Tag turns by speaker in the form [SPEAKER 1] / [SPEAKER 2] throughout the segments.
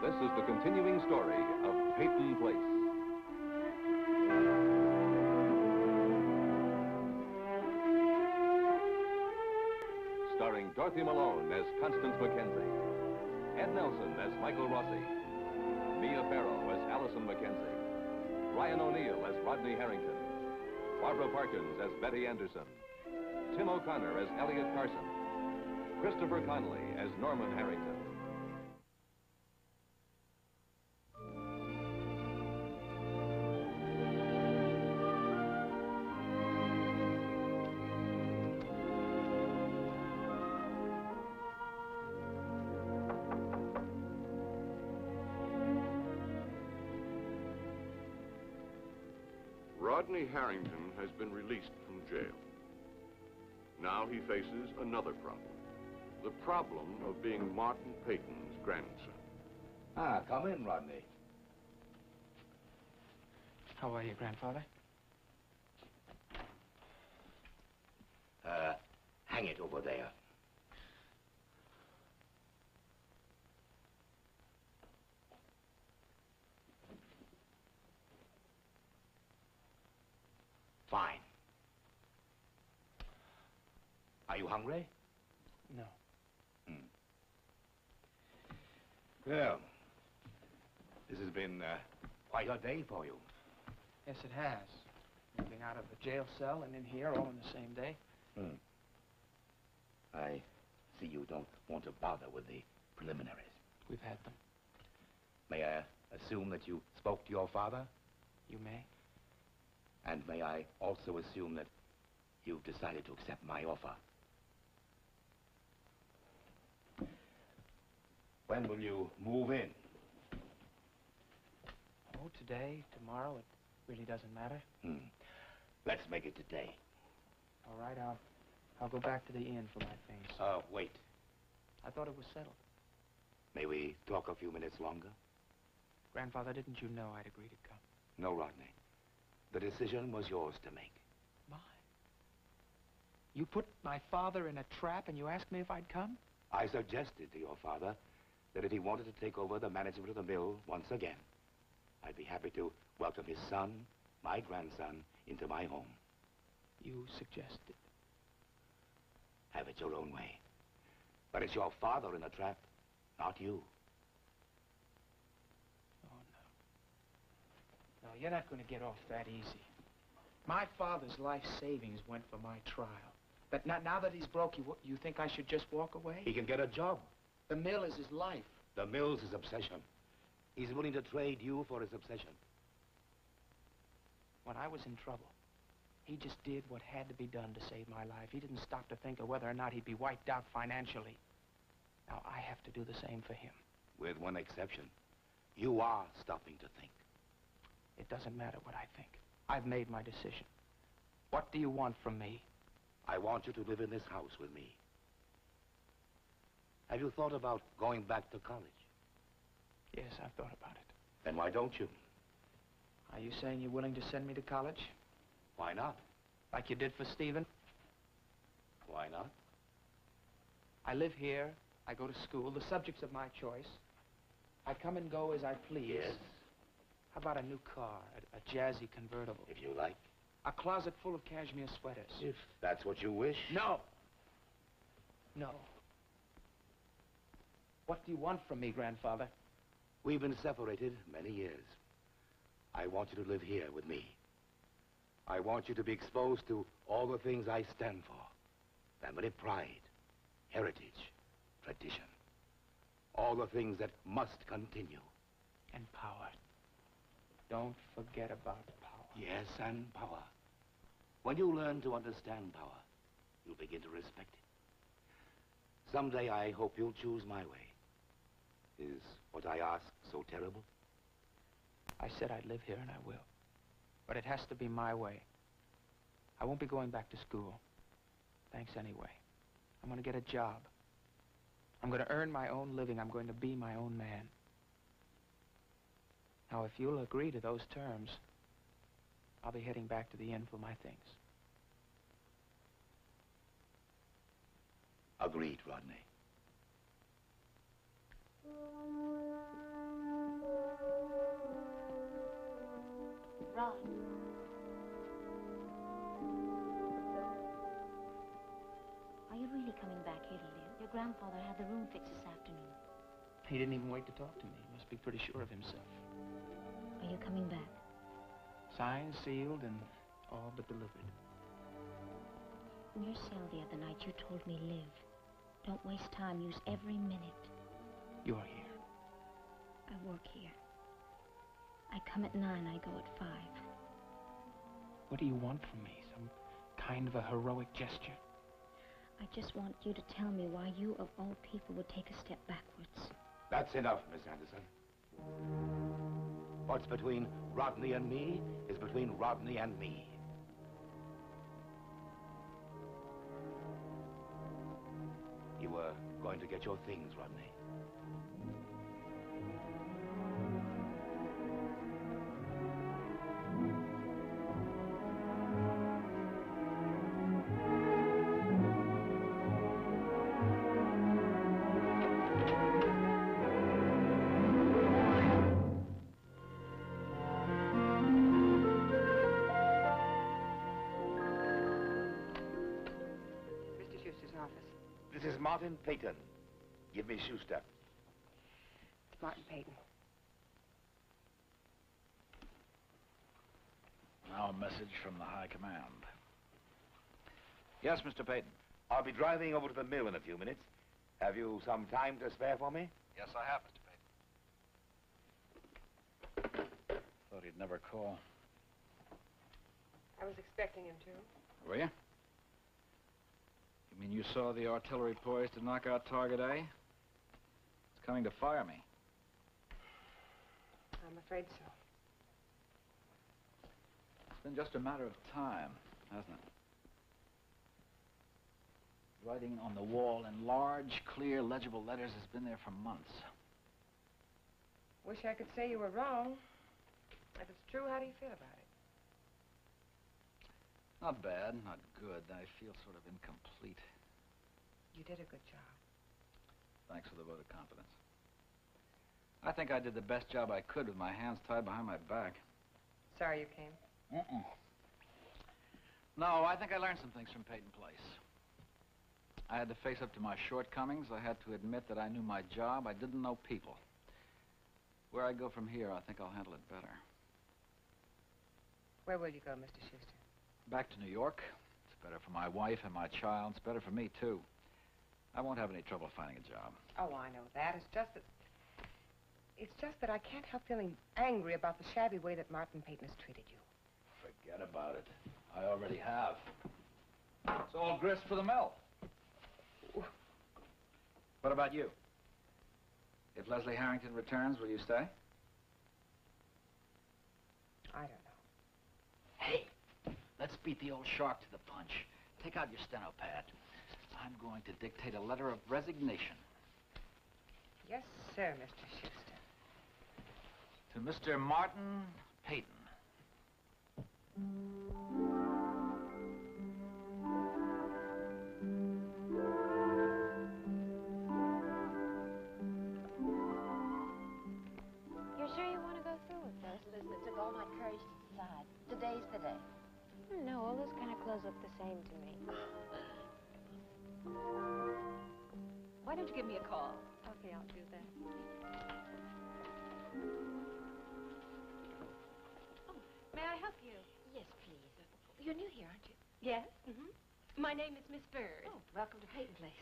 [SPEAKER 1] This is the continuing story of Peyton Place. Starring Dorothy Malone as Constance Mackenzie, Ed Nelson as Michael Rossi, Mia Farrow as Allison Mackenzie, Ryan O'Neill as Rodney Harrington, Barbara Parkins as Betty Anderson, Tim O'Connor as Elliot Carson, Christopher Conley as Norman Harrington.
[SPEAKER 2] Rodney Harrington has been released from jail. Now he faces another problem. The problem of being Martin Peyton's grandson.
[SPEAKER 3] Ah, come in, Rodney.
[SPEAKER 4] How are you, Grandfather?
[SPEAKER 3] Hang it over there. Fine. Are you hungry?
[SPEAKER 4] No.
[SPEAKER 3] Well, this has been quite a day for you.
[SPEAKER 4] Yes, it has. Moving out of the jail cell and in here all in the same day.
[SPEAKER 3] I see you don't want to bother with the preliminaries.
[SPEAKER 4] We've had them.
[SPEAKER 3] May I assume that you spoke to your father?
[SPEAKER 4] You may.
[SPEAKER 3] And may I also assume that you've decided to accept my offer? When will you move in?
[SPEAKER 4] Oh, today, tomorrow, it really doesn't matter.
[SPEAKER 3] Let's make it today.
[SPEAKER 4] All right, I'll go back to the inn for my things.
[SPEAKER 3] Wait.
[SPEAKER 4] I thought it was settled.
[SPEAKER 3] May we talk a few minutes longer?
[SPEAKER 4] Grandfather, didn't you know I'd agree to come?
[SPEAKER 3] No, Rodney. The decision was yours to make.
[SPEAKER 4] Mine? You put my father in a trap and you asked me if I'd come?
[SPEAKER 3] I suggested to your father that if he wanted to take over the management of the mill once again, I'd be happy to welcome his son, my grandson, into my home.
[SPEAKER 4] You suggested?
[SPEAKER 3] Have it your own way. But it's your father in a trap, not you.
[SPEAKER 4] Oh, no. No, you're not going to get off that easy. My father's life savings went for my trial. But now that he's broke, you think I should just walk away?
[SPEAKER 3] He can get a job.
[SPEAKER 4] The mill is his life.
[SPEAKER 3] The mill's his obsession. He's willing to trade you for his obsession.
[SPEAKER 4] When I was in trouble, he just did what had to be done to save my life. He didn't stop to think of whether or not he'd be wiped out financially. Now, I have to do the same for him.
[SPEAKER 3] With one exception. You are stopping to think.
[SPEAKER 4] It doesn't matter what I think. I've made my decision. What do you want from me?
[SPEAKER 3] I want you to live in this house with me. Have you thought about going back to college?
[SPEAKER 4] Yes, I've thought about it.
[SPEAKER 3] Then why don't you?
[SPEAKER 4] Are you saying you're willing to send me to college?
[SPEAKER 3] Why not?
[SPEAKER 4] Like you did for Stephen?
[SPEAKER 3] Why not?
[SPEAKER 4] I live here. I go to school. The subject's of my choice. I come and go as I please.
[SPEAKER 3] Yes.
[SPEAKER 4] How about a new car, a jazzy convertible?
[SPEAKER 3] If you like.
[SPEAKER 4] A closet full of cashmere sweaters.
[SPEAKER 3] If that's what you wish.
[SPEAKER 4] No. No. What do you want from me, Grandfather?
[SPEAKER 3] We've been separated many years. I want you to live here with me. I want you to be exposed to all the things I stand for. Family pride, heritage, tradition. All the things that must continue.
[SPEAKER 4] And power. Don't forget about power.
[SPEAKER 3] Yes, and power. When you learn to understand power, you'll begin to respect it. Someday I hope you'll choose my way. Is what I ask so terrible?
[SPEAKER 4] I said I'd live here, and I will. But it has to be my way. I won't be going back to school. Thanks anyway. I'm going to get a job. I'm going to earn my own living. I'm going to be my own man. Now, if you'll agree to those terms, I'll be heading back to the inn for my things.
[SPEAKER 3] Agreed, Rodney.
[SPEAKER 5] Rod. Are you really coming back here to live? Your grandfather had the room fixed this afternoon.
[SPEAKER 4] He didn't even wait to talk to me. He must be pretty sure of himself.
[SPEAKER 5] Are you coming back?
[SPEAKER 4] Signed, sealed, and all but delivered.
[SPEAKER 5] In your cell the other night, you told me live. Don't waste time. Use every minute.
[SPEAKER 4] You're here.
[SPEAKER 5] I work here. I come at 9, I go at 5.
[SPEAKER 4] What do you want from me? Some kind of a heroic gesture?
[SPEAKER 5] I just want you to tell me why you, of all people, would take a step backwards.
[SPEAKER 3] That's enough, Miss Anderson. What's between Rodney and me is between Rodney and me. You were going to get your things, Rodney. This is Martin Peyton. Give me Schuster.
[SPEAKER 6] It's Martin Peyton.
[SPEAKER 7] Now a message from the High Command. Yes, Mr. Peyton.
[SPEAKER 3] I'll be driving over to the mill in a few minutes. Have you some time to spare for me?
[SPEAKER 7] Yes, I have, Mr. Peyton. Thought he'd never call.
[SPEAKER 6] I was expecting him to.
[SPEAKER 7] Were you? You mean you saw the artillery poised to knock out target A? It's coming to fire me.
[SPEAKER 6] I'm afraid so.
[SPEAKER 7] It's been just a matter of time, hasn't it? Writing on the wall in large, clear, legible letters has been there for months.
[SPEAKER 6] Wish I could say you were wrong. If it's true, how do you feel about it?
[SPEAKER 7] Not bad, not good. I feel sort of incomplete.
[SPEAKER 6] You did a good job.
[SPEAKER 7] Thanks for the vote of confidence. I think I did the best job I could with my hands tied behind my back.
[SPEAKER 6] Sorry you came.
[SPEAKER 7] No, I think I learned some things from Peyton Place. I had to face up to my shortcomings. I had to admit that I knew my job. I didn't know people. Where I go from here, I think I'll handle it better.
[SPEAKER 6] Where will you go, Mr. Schuster?
[SPEAKER 7] Back to New York. It's better for my wife and my child. It's better for me, too. I won't have any trouble finding a job.
[SPEAKER 6] Oh, I know that. It's just that I can't help feeling angry about the shabby way that Martin Peyton has treated you.
[SPEAKER 7] Forget about it. I already have. It's all grist for the mill. What about you? If Leslie Harrington returns, will you stay?
[SPEAKER 6] I don't know.
[SPEAKER 7] Hey, let's beat the old shark to the punch. Take out your steno pad. I'm going to dictate a letter of resignation.
[SPEAKER 6] Yes, sir, Mr. Schuster.
[SPEAKER 7] To Mr. Martin Peyton.
[SPEAKER 8] You're sure you want to go through with this?
[SPEAKER 5] Listen, it took all my courage to decide. Today's the day.
[SPEAKER 8] No, all those kind of clothes look the same to me.
[SPEAKER 9] Why don't you give me a call?
[SPEAKER 8] Okay, I'll do that.
[SPEAKER 9] Oh, may I help you?
[SPEAKER 5] Yes, please. You're new here, aren't you?
[SPEAKER 9] Yes. My name is Miss Bird.
[SPEAKER 5] Oh, welcome to Peyton Place.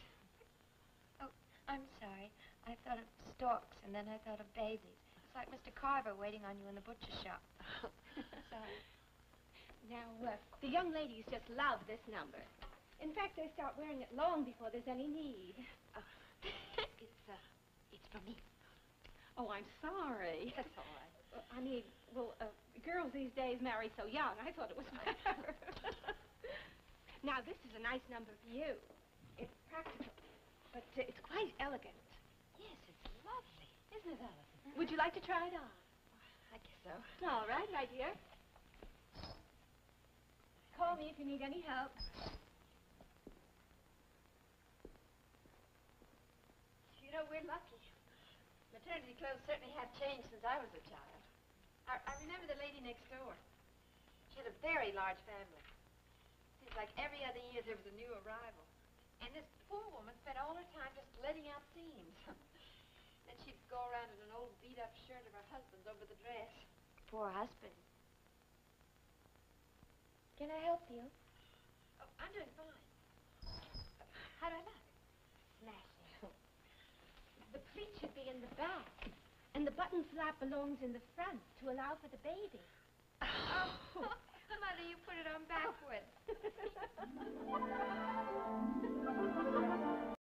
[SPEAKER 8] Oh, I'm sorry. I thought of storks, and then I thought of daisies. It's like Mr. Carver waiting on you in the butcher shop. Sorry.
[SPEAKER 9] Now, the young ladies just love this number. In fact, they start wearing it long before there's any need.
[SPEAKER 5] It's for me.
[SPEAKER 9] Oh, I'm sorry.
[SPEAKER 5] That's all right.
[SPEAKER 9] Girls these days marry so young. I thought it was better. Now, this is a nice number for you. It's practical, but it's quite elegant.
[SPEAKER 5] Yes, it's lovely. Isn't it, Allison?
[SPEAKER 9] Would you like to try it on?
[SPEAKER 5] I guess so.
[SPEAKER 9] All right, my dear. Call me if you need any help.
[SPEAKER 8] You know, we're lucky. Maternity clothes certainly have changed since I was a child. I remember the lady next door. She had a very large family. Seems like every other year there was a new arrival. And this poor woman spent all her time just letting out seams. Then she'd go around in an old beat-up shirt of her husband's over the dress. Poor husband. Can I help you? Oh, I'm doing fine. How do I look?
[SPEAKER 9] Smashing. The pleat should be in the back, and the button flap belongs in the front to allow for the baby.
[SPEAKER 8] Oh, Mother, you put it on backwards.